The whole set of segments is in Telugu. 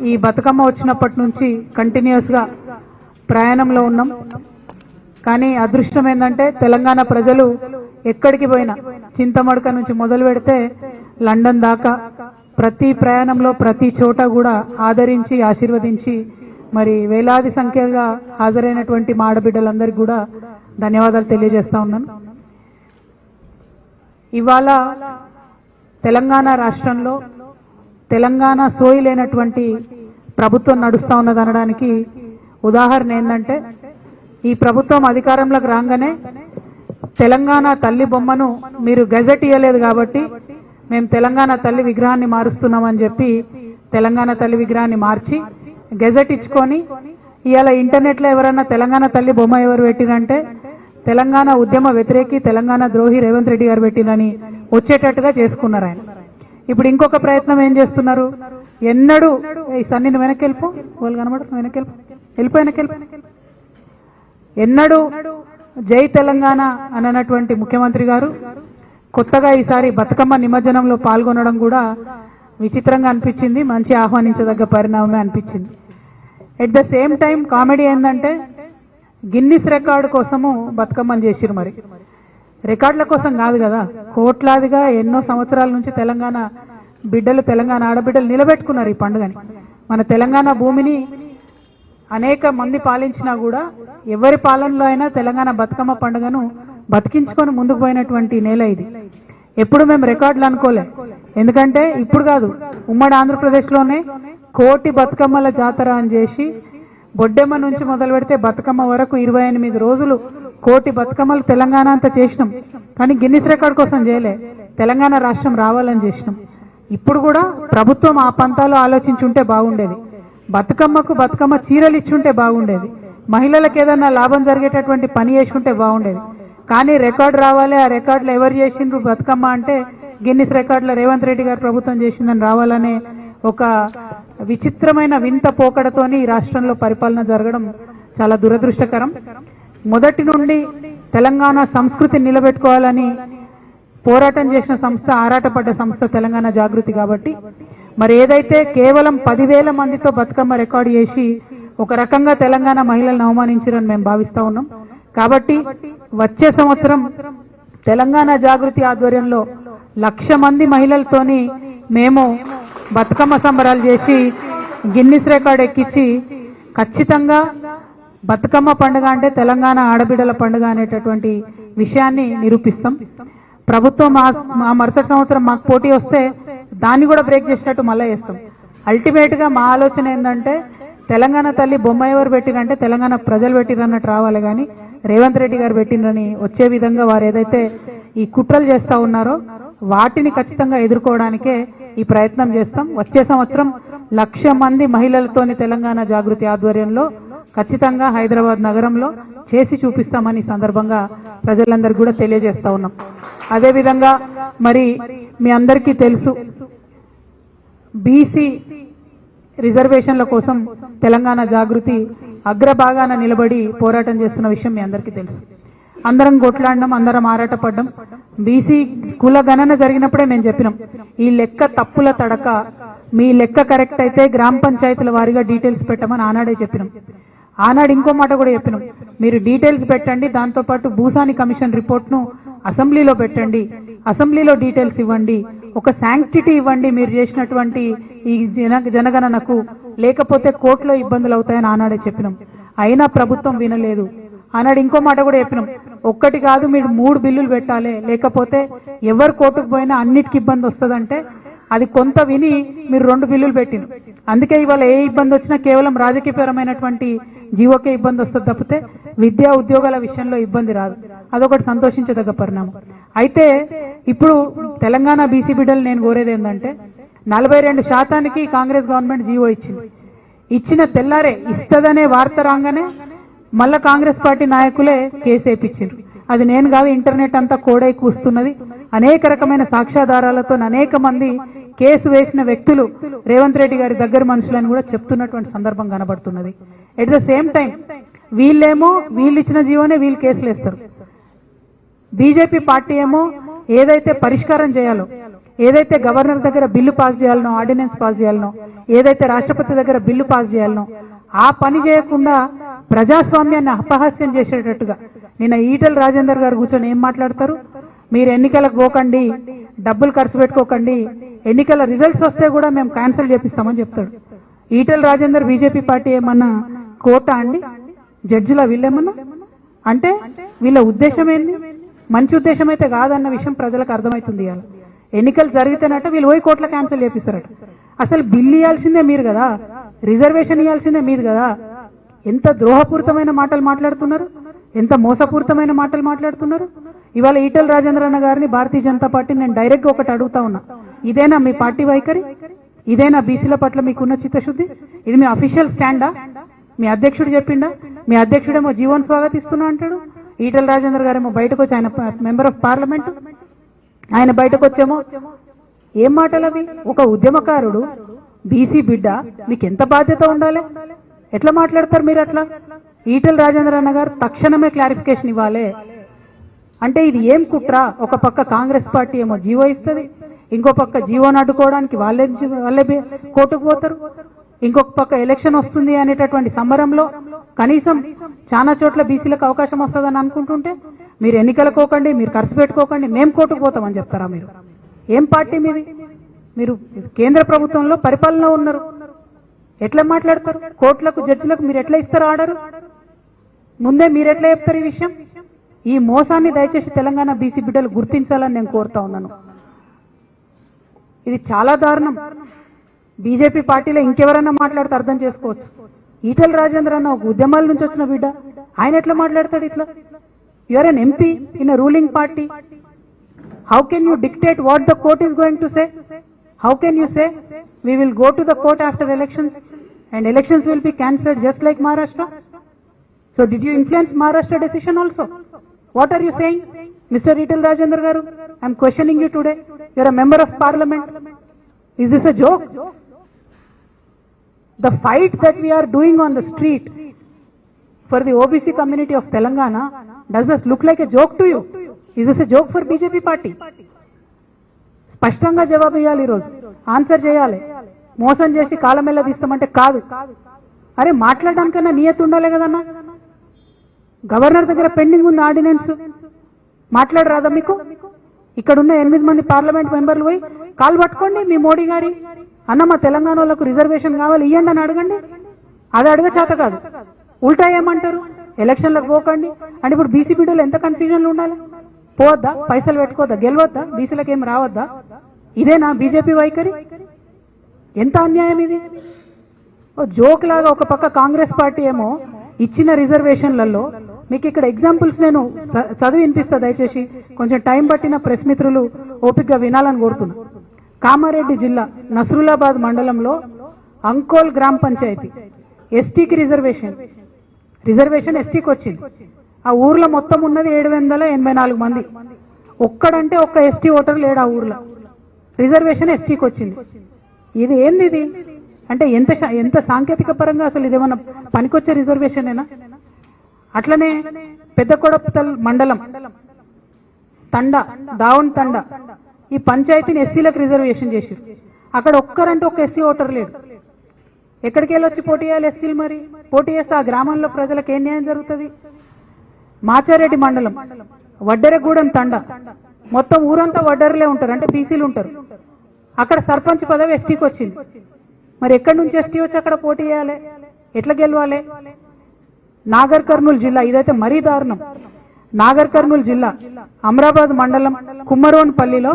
ఈ బతుకమ్మ వచ్చినప్పటి నుంచి కంటిన్యూస్ గా ప్రయాణంలో ఉన్నాం. కానీ అదృష్టం ఏంటంటే తెలంగాణ ప్రజలు ఎక్కడికి పోయినా చింతమడక నుంచి మొదలు పెడితే లండన్ దాకా ప్రతి ప్రయాణంలో ప్రతి చోట కూడా ఆదరించి ఆశీర్వదించి మరి వేలాది సంఖ్యగా హాజరైనటువంటి మా ఆడబిడ్డలందరికీ కూడా ధన్యవాదాలు తెలియజేస్తా ఉన్నాను. ఇవాళ తెలంగాణ రాష్ట్రంలో తెలంగాణ సోయి లేనటువంటి ప్రభుత్వం నడుస్తా ఉన్నదనడానికి ఉదాహరణ ఏంటంటే ఈ ప్రభుత్వం అధికారంలోకి రాగానే తెలంగాణ తల్లి బొమ్మను మీరు గెజెట్ ఇవ్వలేదు కాబట్టి మేము తెలంగాణ తల్లి విగ్రహాన్ని మారుస్తున్నామని చెప్పి తెలంగాణ తల్లి విగ్రహాన్ని మార్చి గెజెట్ ఇచ్చుకొని ఇవాళ ఇంటర్నెట్లో ఎవరన్నా తెలంగాణ తల్లి బొమ్మ ఎవరు పెట్టినంటే తెలంగాణ ఉద్యమ వ్యతిరేకి తెలంగాణ ద్రోహి రేవంత్ రెడ్డి గారు పెట్టినని వచ్చేటట్టుగా చేసుకున్నారు ఆయన. ఇప్పుడు ఇంకొక ప్రయత్నం ఏం చేస్తున్నారు, ఎన్నడూ ఈ సన్నిని వెనక్కి వెళ్ళిపో వాళ్ళు కనబడుతుంది వెనక్కి ఎన్నడూ జై తెలంగాణ అన్నటువంటి ముఖ్యమంత్రి గారు కొత్తగా ఈసారి బతుకమ్మ నిమజ్జనంలో పాల్గొనడం కూడా విచిత్రంగా అనిపించింది, మంచి ఆహ్వానించదగ్గ పరిణామమే అనిపించింది. At the same time comedy ఏంటంటే గిన్నిస్ రికార్డు కోసము బతుకమ్మని చేసిరు. మరి రికార్డుల కోసం కాదు కదా, కోట్లాదిగా ఎన్నో సంవత్సరాల నుంచి తెలంగాణ బిడ్డలు తెలంగాణ ఆడబిడ్డలు నిలబెట్టుకున్నారు ఈ పండుగని. మన తెలంగాణ భూమిని అనేక మంది పాలించినా కూడా ఎవరి పాలనలో అయినా తెలంగాణ బతుకమ్మ పండుగను బతికించుకొని ముందుకు పోయినటువంటి నేల ఇది. ఎప్పుడు మేము రికార్డులు అనుకోలే, ఎందుకంటే ఇప్పుడు కాదు ఉమ్మడి ఆంధ్రప్రదేశ్లోనే కోటి బతుకమ్మల జాతర అని చేసి బొడ్డెమ్మ నుంచి మొదలు పెడితే బతుకమ్మ వరకు 28 రోజులు కోటి బతుకమ్మలు తెలంగాణ అంతా చేసినాం. కానీ గిన్నిస్ రికార్డు కోసం చేయలే, తెలంగాణ రాష్ట్రం రావాలని చేసినాం. ఇప్పుడు కూడా ప్రభుత్వం ఆ పంతాలో ఆలోచించుంటే బాగుండేది, బతుకమ్మకు బతుకమ్మ చీరలు ఇచ్చుంటే బాగుండేది, మహిళలకు ఏదన్నా లాభం జరిగేటటువంటి పని చేసుకుంటే బాగుండేది. కానీ రికార్డు రావాలి, ఆ రికార్డులు ఎవరు చేసిండ్రు బతుకమ్మ అంటే గిన్నిస్ రికార్డులో రేవంత్ రెడ్డి గారు ప్రభుత్వం చేసిందని రావాలనే ఒక విచిత్రమైన వింత పోకడతోని ఈ రాష్ట్రంలో పరిపాలన జరగడం చాలా దురదృష్టకరం. మొదటి నుండి తెలంగాణ సంస్కృతిని నిలబెట్టుకోవాలని పోరాటం చేసిన సంస్థ, ఆరాటపడ్డ సంస్థ తెలంగాణ జాగృతి. కాబట్టి మరి ఏదైతే కేవలం 10,000 మందితో బతుకమ్మ రికార్డు చేసి ఒక రకంగా తెలంగాణ మహిళలను అవమానించారని మేము భావిస్తా ఉన్నాం. కాబట్టి వచ్చే సంవత్సరం తెలంగాణ జాగృతి ఆధ్వర్యంలో 1,00,000 మంది మహిళలతోని మేము బతుకమ్మ సంబరాలు చేసి గిన్నిస్ రికార్డు ఎక్కించి ఖచ్చితంగా బతుకమ్మ పండుగ అంటే తెలంగాణ ఆడబిడ్డల పండుగ అనేటటువంటి విషయాన్ని నిరూపిస్తాం. ప్రభుత్వం మా మరుసటి సంవత్సరం మాకు పోటీ వస్తే దాన్ని కూడా బ్రేక్ చేసినట్టు మళ్ళీ చేస్తాం. అల్టిమేట్ గా మా ఆలోచన ఏంటంటే తెలంగాణ తల్లి బొమ్మ ఎవరు పెట్టిరంటే తెలంగాణ ప్రజలు పెట్టిరన్నట్టు రావాలి, కానీ రేవంత్ రెడ్డి గారు పెట్టినని వచ్చే విధంగా వారు ఏదైతే ఈ కుట్రలు చేస్తా ఉన్నారో వాటిని ఖచ్చితంగా ఎదుర్కోవడానికే ఈ ప్రయత్నం చేస్తాం. వచ్చే సంవత్సరం 1,00,000 మంది మహిళలతోని తెలంగాణ జాగృతి ఆధ్వర్యంలో ఖచ్చితంగా హైదరాబాద్ నగరంలో చేసి చూపిస్తామని సందర్భంగా ప్రజలందరికీ కూడా తెలియజేస్తా ఉన్నాం. అదేవిధంగా మరి మీ అందరికీ తెలుసు, బీసీ రిజర్వేషన్ల కోసం తెలంగాణ జాగృతి అగ్రభాగాన నిలబడి పోరాటం చేస్తున్న విషయం మీ అందరికీ తెలుసు. అందరం కొట్లాడినాం, అందరం ఆరాటపడ్డాం. బీసీ కుల గణన జరిగినప్పుడే మేము చెప్పినాం, ఈ లెక్క తప్పుల తడక, మీ లెక్క కరెక్ట్ అయితే గ్రామ పంచాయతీల వారీగా డీటెయిల్స్ పెట్టమని ఆనాడే చెప్పినాం. ఆనాడు ఇంకో మాట కూడా చెప్పినాం, మీరు డీటెయిల్స్ పెట్టండి, దాంతోపాటు భూసాని కమిషన్ రిపోర్ట్ను అసెంబ్లీలో పెట్టండి, అసెంబ్లీలో డీటెయిల్స్ ఇవ్వండి, ఒక శాంక్టిటీ ఇవ్వండి మీరు చేసినటువంటి ఈ జనగణనకు, లేకపోతే కోర్టులో ఇబ్బందులు అవుతాయని ఆనాడే చెప్పినాం. అయినా ప్రభుత్వం వినలేదు. ఆనాడు ఇంకో మాట కూడా చెప్పినాం, ఒక్కటి కాదు మీరు 3 బిల్లులు పెట్టాలి, లేకపోతే ఎవరు కోర్టుకు పోయినా అన్నిటికీ ఇబ్బంది వస్తుందంటే అది కొంత విని మీరు 2 బిల్లులు పెట్టినారు. అందుకే ఇవాళ ఏ ఇబ్బంది వచ్చినా కేవలం రాజకీయపరమైనటువంటి జీవోకే ఇబ్బంది వస్తుంది తప్పితే విద్యా ఉద్యోగాల విషయంలో ఇబ్బంది రాదు. అదొకటి సంతోషించదగ్గ పరిణామం. అయితే ఇప్పుడు తెలంగాణ బీసీ బిడ్డలు నేను కోరేది ఏంటంటే 42% కాంగ్రెస్ గవర్నమెంట్ జీవో ఇచ్చిన తెల్లారే ఇస్తదనే వార్త రాగానే మళ్ళా కాంగ్రెస్ పార్టీ నాయకులే కేసు వేయించారు. అది నేను కాదు, ఇంటర్నెట్ అంతా కోడై కూస్తున్నది. అనేక రకమైన సాక్ష్యాధారాలతో అనేక మంది కేసు వేసిన వ్యక్తులు రేవంత్ రెడ్డి గారి దగ్గర మనుషులని కూడా చెప్తున్నటువంటి సందర్భం కనబడుతున్నది. ఎట్ ద సేమ్ టైం వీళ్ళేమో వీళ్ళు ఇచ్చిన జీవోనే వీళ్ళు కేసులు వేస్తారు. బీజేపీ పార్టీ ఏమో ఏదైతే పరిష్కారం చేయాలో ఏదైతే గవర్నర్ దగ్గర బిల్లు పాస్ చేయాలనో, ఆర్డినెన్స్ పాస్ చేయాలనో, ఏదైతే రాష్ట్రపతి దగ్గర బిల్లు పాస్ చేయాలనో ఆ పని చేయకుండా ప్రజాస్వామ్యాన్ని అపహాస్యం చేసేటట్టుగా నిన్న ఈటెల రాజేందర్ గారు కూర్చొని ఏం మాట్లాడతారు? మీరు ఎన్నికలకు పోకండి, డబ్బులు ఖర్చు పెట్టుకోకండి, ఎన్నికల రిజల్ట్స్ వస్తే కూడా మేము క్యాన్సిల్ చేపిస్తామని చెప్తాడు. ఈటెల రాజేందర్ బీజేపీ పార్టీ ఏమన్నా కోట అండి? జడ్జిల వీళ్ళేమన్నా? అంటే వీళ్ళ ఉద్దేశం ఏంటి? మంచి ఉద్దేశం అయితే కాదన్న విషయం ప్రజలకు అర్థమవుతుంది. ఇవాళ ఎన్నికలు జరిగితేనట వీళ్ళు పోయి కోట్ల క్యాన్సిల్ చేపిస్తారట. అసలు బిల్లు ఇవ్వాల్సిందే మీరు కదా, రిజర్వేషన్ ఇవ్వాల్సిందే మీరు కదా. ఎంత ద్రోహపూరితమైన మాటలు మాట్లాడుతున్నారు, ఎంత మోసపూరితమైన మాటలు మాట్లాడుతున్నారు. ఇవాళ ఈటెల రాజేంద్ర అన్న గారిని భారతీయ జనతా పార్టీ నేను డైరెక్ట్ గా ఒకటి అడుగుతా ఉన్నా, ఇదేనా మీ పార్టీ వైఖరి? ఇదేనా బీసీల పట్ల మీకున్న చిత్తశుద్ధి? ఇది మీ అఫీషియల్ స్టాండా? మీ అధ్యక్షుడు చెప్పిండా? మీ అధ్యక్షుడేమో జీవన్ స్వాగతిస్తున్నా అంటాడు, ఈటెల రాజేంద్ర గారేమో బయటకు వచ్చి, ఆయన మెంబర్ ఆఫ్ పార్లమెంట్, ఆయన బయటకు వచ్చేమో ఏం మాటలు అవి? ఒక ఉద్యమకారుడు, బీసీ బిడ్డ, మీకు ఎంత బాధ్యత ఉండాలి? ఎట్లా మాట్లాడతారు మీరు అట్లా? ఈటెల రాజేంద్ర అన్న గారు తక్షణమే క్లారిఫికేషన్ ఇవ్వాలి. అంటే ఇది ఏం కుట్ర? ఒక పక్క కాంగ్రెస్ పార్టీ ఏమో జీవో ఇస్తుంది, ఇంకో పక్క జీవోను అడ్డుకోవడానికి వాళ్ళే కోర్టుకు పోతారు, ఇంకొక పక్క ఎలక్షన్ వస్తుంది అనేటటువంటి సంబరంలో కనీసం చాలా చోట్ల బీసీలకు అవకాశం వస్తుందని అనుకుంటుంటే మీరు ఎన్నికలకు పోకండి, మీరు ఖర్చు పెట్టుకోకండి, మేము కోర్టుకు పోతామని చెప్తారా? మీరు ఏం పార్టీ మీది? మీరు కేంద్ర ప్రభుత్వంలో పరిపాలన ఉన్నారు, ఎట్లా మాట్లాడతారు? కోర్టులకు, జడ్జిలకు మీరు ఎట్లా ఇస్తారు ఆర్డరు? ముందే మీరు ఎట్లా చెప్తారు ఈ విషయం? ఈ మోసాన్ని దయచేసి తెలంగాణ బీసీ బిడ్డలు గుర్తించాలని నేను కోరుతా ఉన్నాను. ఇది చాలా దారుణం. బీజేపీ పార్టీలో ఇంకెవరన్నా మాట్లాడితే అర్థం చేసుకోవచ్చు. ఈటెల రాజేంద్ర అన్న ఒక ఉద్యమాల నుంచి వచ్చిన బిడ్డ, ఆయన ఎట్లా మాట్లాడతాడు ఇట్లా? You are an MP in a ruling party. How can you dictate what the court is going to say? How can you say we will go to the court after the elections and elections will be cancelled just like Maharashtra? So did you influence Maharashtra decision also? What are you saying, Mr. Etal Rajendra Garu? I am questioning you today. You are a member of parliament. Is this a joke? The fight that we are doing on the street for the OBC community of Telangana, does this look like a joke to you? Is this a joke for BJP party? స్పష్టంగా జవాబు ఇవ్వాలి, ఈరోజు ఆన్సర్ చేయాలి. మోసం చేసి కాలమెల్ల తీస్తామంటే కాదు. అరే మాట్లాడడానికన్నా నియత ఉండాలి కదన్నా. గవర్నర్ దగ్గర పెండింగ్ ఉంది ఆర్డినెన్స్, మాట్లాడరాదా మీకు? ఇక్కడ ఉన్న 8 మంది పార్లమెంట్ మెంబర్లు పోయి కాలు పట్టుకోండి మీ మోడీ గారి, అన్న మా తెలంగాణ వాళ్ళకు రిజర్వేషన్ కావాలి ఇవ్వండి అని అడగండి. అది అడగ చేత కాదు, ఉల్టా ఏమంటారు? ఎలక్షన్లకు పోకండి అంటే ఇప్పుడు బీసీ బిడ్డలు ఎంత కన్ఫ్యూజన్లు ఉండాలి? పోవద్దా? పైసలు పెట్టుకోవద్దా? గెలవద్దా? బీసీలకు ఏం రావద్దా? ఇదేనా బీజేపీ వైఖరి? ఎంత అన్యాయం ఇది! జోక్ లాగా ఒక పక్క కాంగ్రెస్ పార్టీ ఏమో ఇచ్చిన రిజర్వేషన్లలో, మీకు ఇక్కడ ఎగ్జాంపుల్స్ నేను చదివి వినిపిస్తా, దయచేసి కొంచెం టైం పట్టిన ప్రెస్ మిత్రులు ఓపికగా వినాలని కోరుతున్నా. కామారెడ్డి జిల్లా నస్రులాబాద్ మండలంలో అంకోల్ గ్రామ పంచాయతీ ఎస్టీకి రిజర్వేషన్ ఎస్టీకి వచ్చింది. ఆ ఊర్లో మొత్తం ఉన్నది 784 మంది. ఒక్కడంటే ఒక్క ఎస్టీ ఓటర్ లేడు ఆ ఊర్లో. రిజర్వేషన్ ఎస్టీకి వచ్చింది. ఇది ఏంది ఇది? అంటే ఎంత సాంకేతిక పరంగా అసలు ఇదేమన్నా పనికొచ్చే రిజర్వేషనేనా? అట్లనే పెద్ద కొడపతల్ మండలం దావన్ తండ ఈ పంచాయతీని ఎస్సీలకు రిజర్వేషన్ చేశారు. అక్కడ ఒక్కరంటే ఒక్క ఎస్సీ ఓటర్ లేడు. ఎక్కడికి వెళ్ళి వచ్చి పోటీ చేయాలి ఎస్సీలు? మరి పోటీ చేస్తే ఆ గ్రామంలో ప్రజలకు ఏం న్యాయం జరుగుతుంది? మాచారెడ్డి మండలం వడ్డెరగూడెం తండ, మొత్తం ఊరంతా వడ్డెరలే ఉంటారు, అంటే బీసీలు ఉంటారు. అక్కడ సర్పంచ్ పదవి ఎస్టీకి వచ్చింది. మరి ఎక్కడి నుంచి ఎస్టీ వచ్చి అక్కడ పోటీ చేయాలి? ఎట్లా గెలవాలి? నాగర్ కర్నూలు జిల్లా, ఇదైతే మరీ దారుణం. నాగర్ కర్నూలు జిల్లా అమరాబాద్ మండలం కుమ్మరోన్పల్లిలో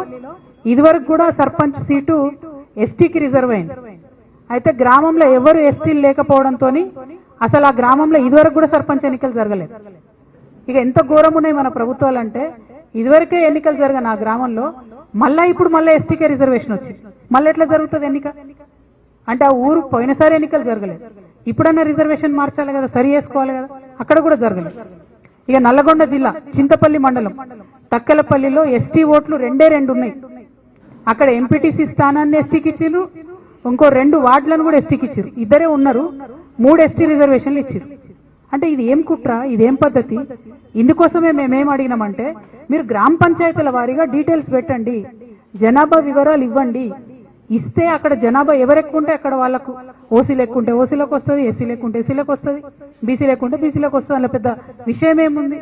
ఇదివరకు కూడా సర్పంచ్ సీటు ఎస్టీకి రిజర్వ్ అయింది. అయితే గ్రామంలో ఎవరు ఎస్టీలు లేకపోవడంతో అసలు ఆ గ్రామంలో ఇదివరకు కూడా సర్పంచ్ ఎన్నికలు జరగలేదు. ఇక ఎంత ఘోరం ఉన్నాయి మన ప్రభుత్వాలు అంటే, ఇదివరకే ఎన్నికలు జరగని ఆ గ్రామంలో మళ్ళా ఇప్పుడు మళ్ళీ ఎస్టీకే రిజర్వేషన్ వచ్చింది. మళ్ళీ ఎట్లా జరుగుతుంది ఎన్నిక? అంటే ఆ ఊరు పోయినసారి ఎన్నికలు జరగలేదు, ఇప్పుడన్నా రిజర్వేషన్ మార్చాలి కదా, సరి చేసుకోవాలి కదా, అక్కడ కూడా జరగలేదు. ఇక నల్లగొండ జిల్లా చింతపల్లి మండలం తక్కలపల్లిలో ఎస్టీ ఓట్లు 2 ఉన్నాయి. అక్కడ ఎంపీటీసీ స్థానాన్ని ఎస్టీకి ఇచ్చారు, ఇంకో 2 వార్డులను కూడా ఎస్టీకి ఇచ్చారు. ఇద్దరే ఉన్నారు, 3 ఎస్టీ రిజర్వేషన్లు ఇచ్చారు. అంటే ఇది ఏం కుట్ర? ఇదేం పద్ధతి? ఇందుకోసమే మేమేం అడిగినామంటే, మీరు గ్రామ పంచాయతీల వారీగా డీటెయిల్స్ పెట్టండి. జనాభా వివరాలు ఇవ్వండి. ఇస్తే అక్కడ జనాభా ఎవరు ఎక్కువ ఉంటే అక్కడ వాళ్ళకు ఓసీ లెక్కుంటే ఓసీలోకి వస్తుంది, ఎస్సీ లెక్కుంటే ఎస్సీలోకి వస్తుంది, బీసీ లెక్కుంటే బీసీలోకి వస్తుంది. అలా పెద్ద విషయం ఏముంది?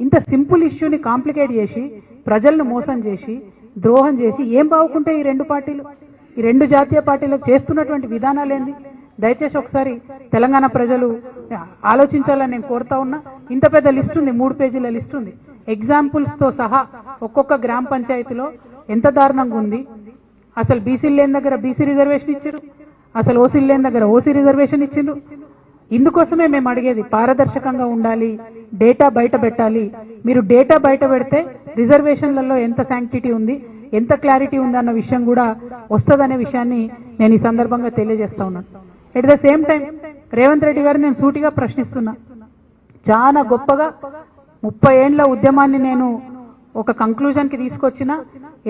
ఇంత సింపుల్ ఇష్యూని కాంప్లికేట్ చేసి ప్రజలను మోసం చేసి ద్రోహం చేసి ఏం బాగుకుంటే ఈ రెండు పార్టీలు, ఈ రెండు జాతీయ పార్టీలకు చేస్తున్నటువంటి విధానాలు ఏంది? దయచేసి ఒకసారి తెలంగాణ ప్రజలు ఆలోచించాలని నేను కోరుతా ఉన్నా. ఇంత పెద్ద లిస్ట్ ఉంది, 3 పేజీల లిస్ట్ ఉంది, ఎగ్జాంపుల్స్ తో సహా ఒక్కొక్క గ్రామ పంచాయతీలో ఎంత దారుణంగా ఉంది. అసలు బీసీలు లేని దగ్గర బీసీ రిజర్వేషన్ ఇచ్చారు, అసలు ఓసీలు లేని దగ్గర ఓసీ రిజర్వేషన్ ఇచ్చిండ్రు. ఇందుకోసమే మేము అడిగేది పారదర్శకంగా ఉండాలి, డేటా బయట పెట్టాలి. మీరు డేటా బయట పెడితే రిజర్వేషన్లలో ఎంత శాంక్టిటీ ఉంది, ఎంత క్లారిటీ ఉంది అన్న విషయం కూడా వస్తుందనే విషయాన్ని నేను ఈ సందర్భంగా తెలియజేస్తా ఉన్నాను. At the same time Revanth Reddy గారు నేను సూటిగా ప్రశ్నిస్తున్నా. చాలా గొప్పగా 30 ఏండ్ల ఉద్యమాన్ని నేను ఒక కంక్లూజన్ కి తీసుకొచ్చిన,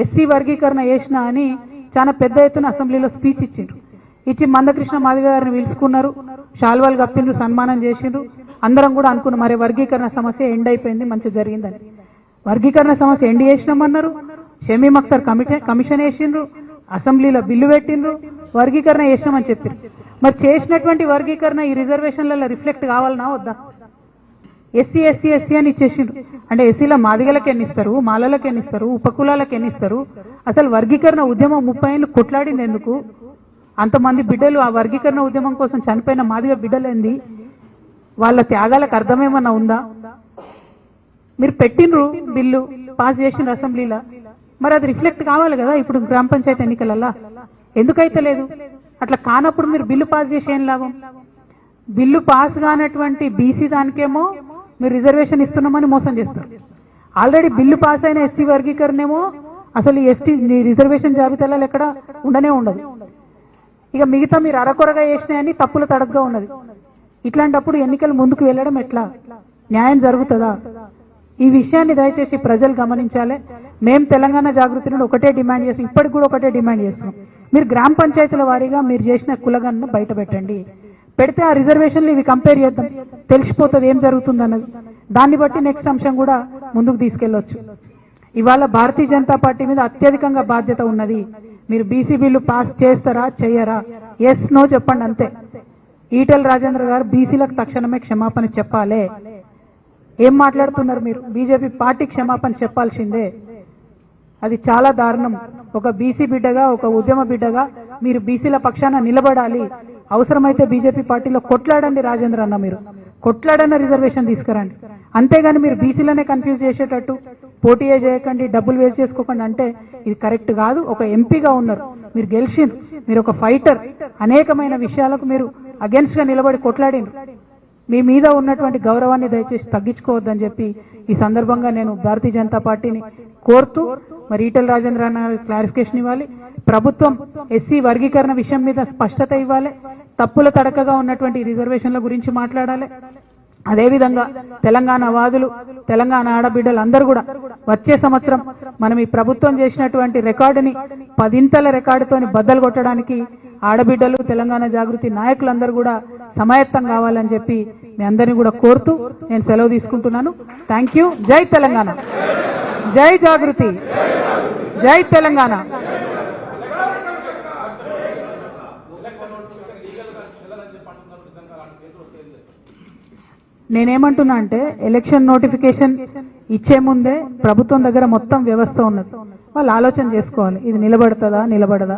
ఎస్సీ వర్గీకరణ చేసిన అని చాలా పెద్ద ఎత్తున అసెంబ్లీలో స్పీచ్ ఇచ్చిండ్రు. ఇచ్చి మందకృష్ణ మాదిగ గారిని పిలుచుకున్నారు, శాల్వాలు కప్పిండ్రు, సన్మానం చేసిండ్రు. అందరం కూడా అనుకున్నాం మరి వర్గీకరణ సమస్య ఎండ్ అయిపోయింది, మంచి జరిగిందని. వర్గీకరణ సమస్య ఎండ్ చేసినామన్నారు, షమీమ్ అఖ్తర్ కమిషన్ వేసిండ్రు, అసెంబ్లీలో బిల్లు పెట్టిండ్రు, వర్గీకరణ చేసినామని చెప్పారు. మరి చేసినటువంటి వర్గీకరణ ఈ రిజర్వేషన్లలో రిఫ్లెక్ట్ కావాలన్నా వద్దా? ఎస్సీ ఎస్సీ ఎస్సీ అని ఇచ్చేసిండ్రు. అంటే ఎస్సీలో మాదిగలకు ఎన్నిస్తారు, మాలలకు ఎన్నిస్తారు, ఉపకులాలకు ఎన్నిస్తారు? అసలు వర్గీకరణ ఉద్యమం 30 ఏళ్ళు కొట్లాడింది ఎందుకు? అంతమంది బిడ్డలు ఆ వర్గీకరణ ఉద్యమం కోసం చనిపోయిన మాదిగ బిడ్డలేంది? వాళ్ళ త్యాగాలకు అర్థమేమన్నా ఉందా? మీరు పెట్టినరు బిల్లు, పాస్ చేసిన అసెంబ్లీలో, మరి అది రిఫ్లెక్ట్ కావాలి కదా ఇప్పుడు గ్రామ పంచాయతీ ఎన్నికలల్లా. ఎందుకైతే లేదు? అట్లా కానప్పుడు మీరు బిల్లు పాస్ చేసి ఏం లాభం? బిల్లు పాస్ కానటువంటి బీసీ దానికేమో మీరు రిజర్వేషన్ ఇస్తున్నామని మోసం చేస్తారు. ఆల్రెడీ బిల్లు పాస్ అయిన ఎస్సీ వర్గీకరణేమో అసలు ఎస్టీ రిజర్వేషన్ జాబితాలో ఎక్కడ ఉండనే ఉండదు. ఇక మిగతా మీరు అరకొరగా చేసినాయని తప్పుల తడగ్గా ఉన్నది. ఇట్లాంటప్పుడు ఎన్నికలు ముందుకు వెళ్ళడం ఎట్లా? న్యాయం జరుగుతుందా? ఈ విషయాన్ని దయచేసి ప్రజలు గమనించాలి. మేము తెలంగాణ జాగృతి నుండి ఒకటే డిమాండ్ చేస్తున్నాం, ఇప్పటికి కూడా ఒకటే డిమాండ్ చేస్తున్నాం. మీరు గ్రామ పంచాయతీల వారీగా మీరు చేసిన కులగణను బయట పెట్టండి. పెడితే ఆ రిజర్వేషన్లు ఇవి కంపేర్ చేద్దాం, తెలిసిపోతుంది ఏం జరుగుతుంది అన్నది. దాన్ని బట్టి నెక్స్ట్ అంశం కూడా ముందుకు తీసుకెళ్లొచ్చు. ఇవాళ భారతీయ జనతా పార్టీ మీద అత్యధికంగా బాధ్యత ఉన్నది. మీరు బీసీ బిల్లు పాస్ చేస్తారా చెయ్యరా? ఎస్ నో చెప్పండి అంతే. ఈటెల రాజేంద్ర గారు బీసీలకు తక్షణమే క్షమాపణ చెప్పాలి. ఏం మాట్లాడుతున్నారు మీరు? బీజేపీ పార్టీ క్షమాపణ చెప్పాల్సిందే. అది చాలా దారుణం. ఒక బీసీ బిడ్డగా, ఒక ఉద్యమ బిడ్డగా మీరు బీసీల పక్షాన నిలబడాలి. అవసరమైతే బీజేపీ పార్టీలో కొట్లాడండి రాజేంద్ర అన్న, మీరు కొట్లాడన్న రిజర్వేషన్ తీసుకురండి. అంతేగాని మీరు బీసీలనే కన్ఫ్యూజ్ చేసేటట్టు పోటీయే చేయకండి, డబ్బులు వేస్ట్ చేసుకోకండి అంటే ఇది కరెక్ట్ కాదు. ఒక ఎంపీగా ఉన్నారు, మీరు గెలిచిండ్రు, మీరు ఒక ఫైటర్. అనేకమైన విషయాలకు మీరు అగెన్స్ట్ గా నిలబడి కొట్లాడిండ్రు. మీ మీద ఉన్నటువంటి గౌరవాన్ని దయచేసి తగ్గించుకోవద్దని చెప్పి ఈ సందర్భంగా నేను భారతీయ జనతా పార్టీని కోరుతూ, మరి ఈటెల రాజేంద్ర అన్న క్లారిఫికేషన్ ఇవ్వాలి. ప్రభుత్వం ఎస్సీ వర్గీకరణ విషయం మీద స్పష్టత ఇవ్వాలి. తప్పుల తడకగా ఉన్నటువంటి రిజర్వేషన్ల గురించి మాట్లాడాలి. అదేవిధంగా తెలంగాణ వాదులు, తెలంగాణ ఆడబిడ్డలు అందరూ కూడా వచ్చే సంవత్సరం మనం ఈ ప్రభుత్వం చేసినటువంటి రికార్డుని 10 రికార్డుతోని బద్దలు కొట్టడానికి ఆడబిడ్డలు, తెలంగాణ జాగృతి నాయకులందరూ కూడా సమాయత్తం కావాలని చెప్పి మీ అందరినీ కూడా కోరుతూ నేను సెలవు తీసుకుంటున్నాను. Thank you. జై తెలంగాణ, జై జాగృతి, జై తెలంగాణ. నేనేమంటున్నా అంటే ఎలక్షన్ నోటిఫికేషన్ ఇచ్చే ముందే ప్రభుత్వం దగ్గర మొత్తం వ్యవస్థ ఉన్నది. వాళ్ళు ఆలోచన చేసుకోవాలి, ఇది నిలబడుతుందా నిలబడదా.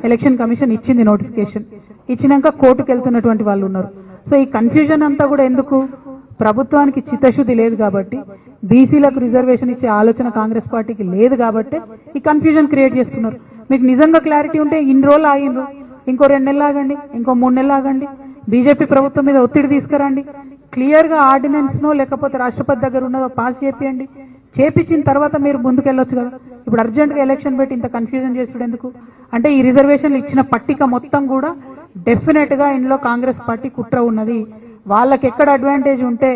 ఎలక్షన్ కమిషన్ ఇచ్చింది నోటిఫికేషన్, ఇచ్చినాక కోర్టుకు వెళ్తున్నటువంటి వాళ్ళు ఉన్నారు. సో ఈ కన్ఫ్యూజన్ అంతా కూడా ఎందుకు? ప్రభుత్వానికి చిత్తశుద్ధి లేదు కాబట్టి, బీసీలకు రిజర్వేషన్ ఇచ్చే ఆలోచన కాంగ్రెస్ పార్టీకి లేదు కాబట్టి ఈ కన్ఫ్యూజన్ క్రియేట్ చేస్తున్నారు. మీకు నిజంగా క్లారిటీ ఉంటే ఇన్ని రోజులు ఆగిండ్రు, ఇంకో 2 నెలలు ఆగండి, ఇంకో 3 నెలలు ఆగండి, బీజేపీ ప్రభుత్వం మీద ఒత్తిడి తీసుకురండి. క్లియర్ గా ఆర్డినెన్స్ నో లేకపోతే రాష్ట్రపతి దగ్గర ఉన్నదో పాస్ చేపియండి. చేపించిన తర్వాత మీరు ముందుకెళ్ళొచ్చు కదా. ఇప్పుడు అర్జెంట్ గా ఎలక్షన్ పెట్టి ఇంత కన్ఫ్యూజన్ చేసుడు ఎందుకు? అంటే ఈ రిజర్వేషన్లు ఇచ్చిన పట్టిక మొత్తం కూడా డెఫినెట్ గా ఇందులో కాంగ్రెస్ పార్టీ కుట్ర ఉన్నది. వాళ్ళకి ఎక్కడ అడ్వాంటేజ్ ఉంటే,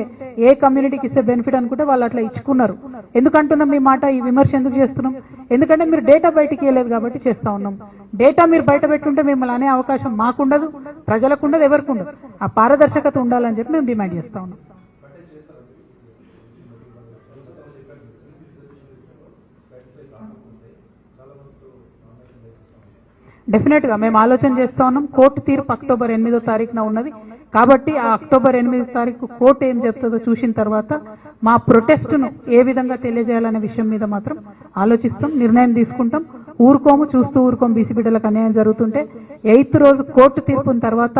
ఏ కమ్యూనిటీకి ఇస్తే బెనిఫిట్ అనుకుంటే వాళ్ళు అట్లా ఇచ్చుకున్నారు. ఎందుకంటున్నాం మీ మాట, ఈ విమర్శ ఎందుకు చేస్తున్నాం? ఎందుకంటే మీరు డేటా బయటికి వెళ్ళలేదు కాబట్టి చేస్తా ఉన్నాం. డేటా మీరు బయట పెట్టుంటే మిమ్మల్ని అనే అవకాశం మాకుండదు, ప్రజలకు ఉండదు, ఎవరికి ఉండదు. ఆ పారదర్శకత ఉండాలని చెప్పి మేము డిమాండ్ చేస్తా ఉన్నాం. డెఫినెట్ గా మేము ఆలోచన చేస్తా ఉన్నాం. కోర్టు తీర్పు అక్టోబర్ 8వ తారీఖున ఉన్నది కాబట్టి ఆ అక్టోబర్ 8వ తారీఖు కోర్టు ఏం చెప్తుందో చూసిన తర్వాత మా ప్రొటెస్ట్ ను ఏ విధంగా తెలియజేయాలనే విషయం మీద మాత్రం ఆలోచిస్తాం, నిర్ణయం తీసుకుంటాం. ఊరుకోము, చూస్తూ ఊరుకోము. బీసీ బిడ్డలకు అన్యాయం జరుగుతుంటే 8వ రోజు కోర్టు తీర్పున తర్వాత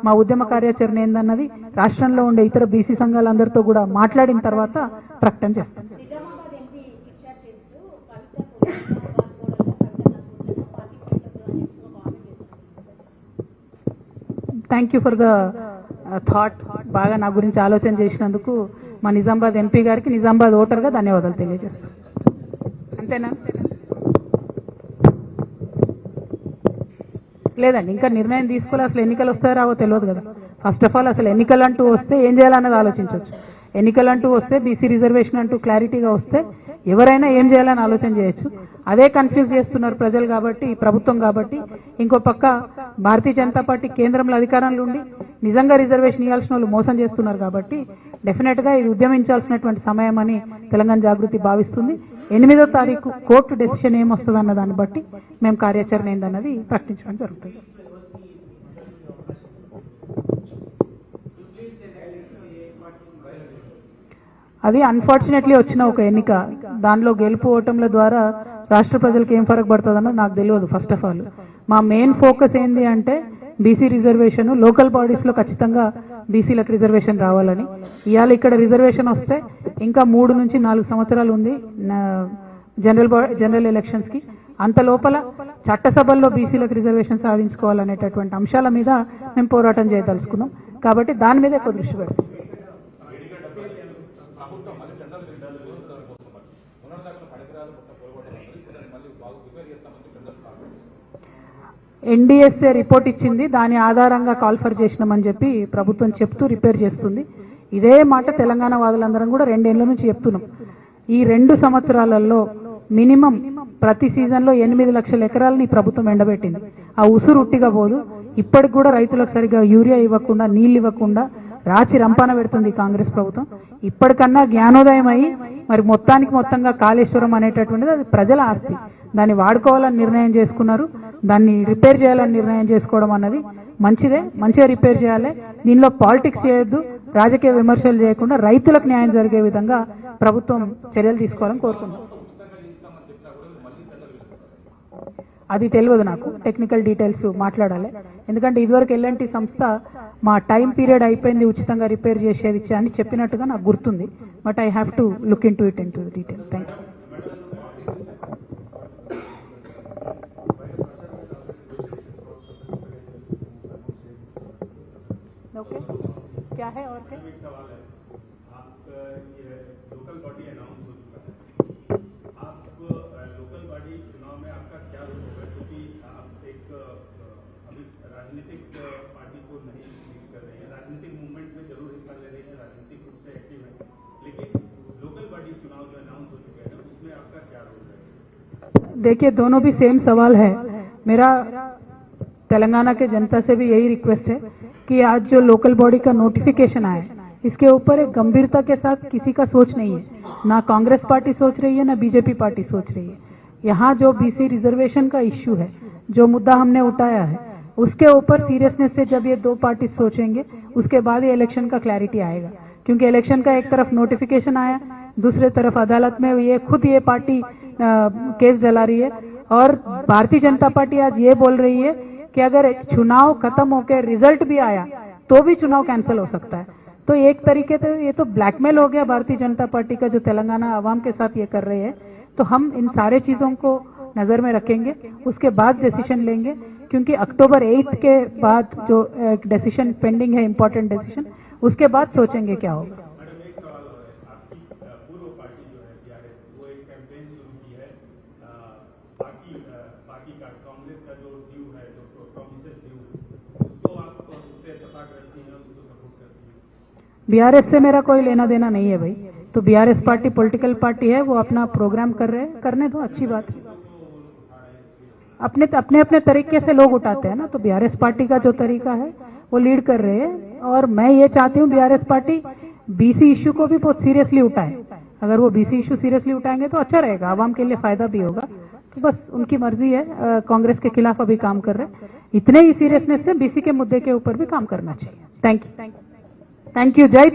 మా ఉద్యమ కార్యాచరణ ఏందన్నది రాష్ట్రంలో ఉండే ఇతర బీసీ సంఘాలందరితో కూడా మాట్లాడిన తర్వాత ప్రకటన చేస్తాం. Thank you for the thought. బాగా నా గురించి ఆలోచన చేసినందుకు మా నిజామాబాద్ ఎంపీ గారికి, నిజామాబాద్ ఓటర్గా ధన్యవాదాలు తెలియజేస్తాం. అంతేనా? లేదండి, ఇంకా నిర్ణయం తీసుకోవాలి. అసలు ఎన్నికలు వస్తాయో రావో తెలియదు కదా. ఫస్ట్ ఆఫ్ ఆల్ అసలు ఎన్నికలు అంటూ వస్తే ఏం చేయాలన్నది ఆలోచించవచ్చు. ఎన్నికలు అంటూ వస్తే, బీసీ రిజర్వేషన్ అంటూ క్లారిటీగా వస్తే ఎవరైనా ఏం చేయాలని ఆలోచన చేయొచ్చు. అదే కన్ఫ్యూజ్ చేస్తున్నారు ప్రజలు కాబట్టి, ప్రభుత్వం కాబట్టి. ఇంకో పక్క భారతీయ జనతా పార్టీ కేంద్రంలో అధికారంలో ఉండి నిజంగా రిజర్వేషన్ ఇవ్వాల్సిన వాళ్ళు మోసం చేస్తున్నారు కాబట్టి డెఫినెట్ గా ఇది ఉద్యమించాల్సినటువంటి సమయం అని తెలంగాణ జాగృతి భావిస్తుంది. 8వ తారీఖు కోర్టు డెసిషన్ ఏమొస్తుంది అన్న దాన్ని బట్టి మేము కార్యాచరణ ఏందన్నది ప్రకటించడం జరుగుతుంది. అది అన్ఫార్చునేట్లీ వచ్చిన ఒక ఎన్నిక. దానిలో గెలుపు ఓటంల ద్వారా రాష్ట్ర ప్రజలకు ఏం ఫరక్ పడుతుంది అన్నది నాకు తెలియదు. ఫస్ట్ ఆఫ్ ఆల్ మా మెయిన్ ఫోకస్ ఏంది అంటే బీసీ రిజర్వేషన్ లోకల్ బాడీస్ లో ఖచ్చితంగా బీసీలకు రిజర్వేషన్ రావాలని. ఇవాళ ఇక్కడ రిజర్వేషన్ వస్తే ఇంకా 3 నుంచి 4 సంవత్సరాలు ఉంది జనరల్ ఎలక్షన్స్ కి. అంత లోపల చట్టసభల్లో బీసీలకు రిజర్వేషన్ సాధించుకోవాలనేటటువంటి అంశాల మీద మేము పోరాటం చేయదలుచుకున్నాం కాబట్టి దాని మీద ఎక్కువ దృష్టి పెడతాం. ఎన్డీఎస్ఏ రిపోర్ట్ ఇచ్చింది, దాని ఆధారంగా కాల్ఫర్ చేసినామని చెప్పి ప్రభుత్వం చెప్తూ రిపేర్ చేస్తుంది. ఇదే మాట తెలంగాణ వాదులందరం కూడా 2 ఏళ్ల నుంచి చెప్తున్నాం. ఈ 2 సంవత్సరాలలో మినిమం ప్రతి సీజన్ లో 8 లక్షల ఎకరాలని ప్రభుత్వం ఎండబెట్టింది. ఆ ఉసురు ఉట్టిగా పోదు. ఇప్పటికి కూడా రైతులకు సరిగా యూరియా ఇవ్వకుండా, నీళ్లు ఇవ్వకుండా రాచి రంపాన పెడుతుంది కాంగ్రెస్ ప్రభుత్వం. ఇప్పటికన్నా జ్ఞానోదయం అయ్యి మరి మొత్తంగా కాళేశ్వరం అనేటటువంటిది అది ప్రజల ఆస్తి, దాన్ని వాడుకోవాలని నిర్ణయం చేసుకున్నారు. దాన్ని రిపేర్ చేయాలని నిర్ణయం చేసుకోవడం అన్నది మంచిదే, మంచిగా రిపేర్ చేయాలి. దీనిలో పాలిటిక్స్ చేయొద్దు, రాజకీయ విమర్శలు చేయకుండా రైతులకు న్యాయం జరిగే విధంగా ప్రభుత్వం చర్యలు తీసుకోవాలని కోరుకుంటున్నాం. అది తెలియదు నాకు, టెక్నికల్ డీటెయిల్స్ మాట్లాడాలి. ఎందుకంటే ఇదివరకు ఎల్ఎన్టీ సంస్థ మా టైం పీరియడ్ అయిపోయింది, ఉచితంగా రిపేర్ చేసేది అని చెప్పినట్టుగా నాకు గుర్తుంది. But I have to look in to it in to detail. Thank you. Okay, क्या है और क्या? एक सवाल है, आप ये लोकल बॉडी अनाउंस हो चुका है, आप लोकल बॉडी चुनाव में आपका क्या रोल होगा? क्योंकि आप एक अभी राजनीतिक पार्टी को नहीं कर रहे हैं, राजनीतिक मूवमेंट में जरूर हिस्सा ले रहे हैं, राजनीतिक रूप से एक्टिव है, लेकिन लोकल बॉडी चुनाव जो अनाउंस हो चुके हैं उसमें आपका क्या रोल है? देखिए, दोनों भी सेम सवाल है. मेरा तेलंगाना के जनता से भी यही रिक्वेस्ट है कि आज जो लोकल बॉडी का नोटिफिकेशन आया इसके ऊपर एक गंभीरता के साथ किसी का सोच नहीं है. ना कांग्रेस पार्टी सोच रही है, ना बीजेपी पार्टी सोच रही है. यहाँ जो बीसी रिजर्वेशन का इश्यू है, जो मुद्दा हमने उठाया है, उसके ऊपर सीरियसनेस से जब ये 2 पार्टी सोचेंगे उसके बाद ये इलेक्शन का क्लैरिटी आएगा. क्योंकि इलेक्शन का एक तरफ नोटिफिकेशन आया, दूसरे तरफ अदालत में ये खुद ये पार्टी केस डला रही है. और भारतीय जनता पार्टी आज ये बोल रही है कि अगर चुनाव खत्म होकर रिजल्ट भी आया तो भी चुनाव कैंसिल हो सकता है. तो एक तरीके से ये तो ब्लैकमेल हो गया भारतीय जनता पार्टी का, जो तेलंगाना आवाम के साथ ये कर रहे हैं. तो हम इन सारे चीजों को नजर में रखेंगे, उसके बाद डिसीजन लेंगे. क्योंकि अक्टूबर 8 के बाद जो डिसीजन पेंडिंग है, इंपॉर्टेंट डिसीजन, उसके बाद सोचेंगे क्या होगा. बीआरएस से मेरा कोई लेना देना नहीं है भाई. तो बीआरएस पार्टी पॉलिटिकल पार्टी है, वो अपना प्रोग्राम कर रहे हैं, करने दो, अच्छी बात है. अपने अपने तरीके से लोग उठाते हैं ना. तो बीआरएस पार्टी का जो तरीका है वो लीड कर रहे हैं. और मैं ये चाहती हूँ बीआरएस पार्टी बीसी इश्यू को भी बहुत सीरियसली उठाए. अगर वो बीसी इश्यू सीरियसली उठाएंगे तो अच्छा रहेगा, आवाम के लिए फायदा भी होगा. तो बस उनकी मर्जी है, कांग्रेस के खिलाफ अभी काम कर रहे हैं। इतने ही सीरियसनेस से बीसी के मुद्दे के ऊपर भी काम करना चाहिए। Thank you. जय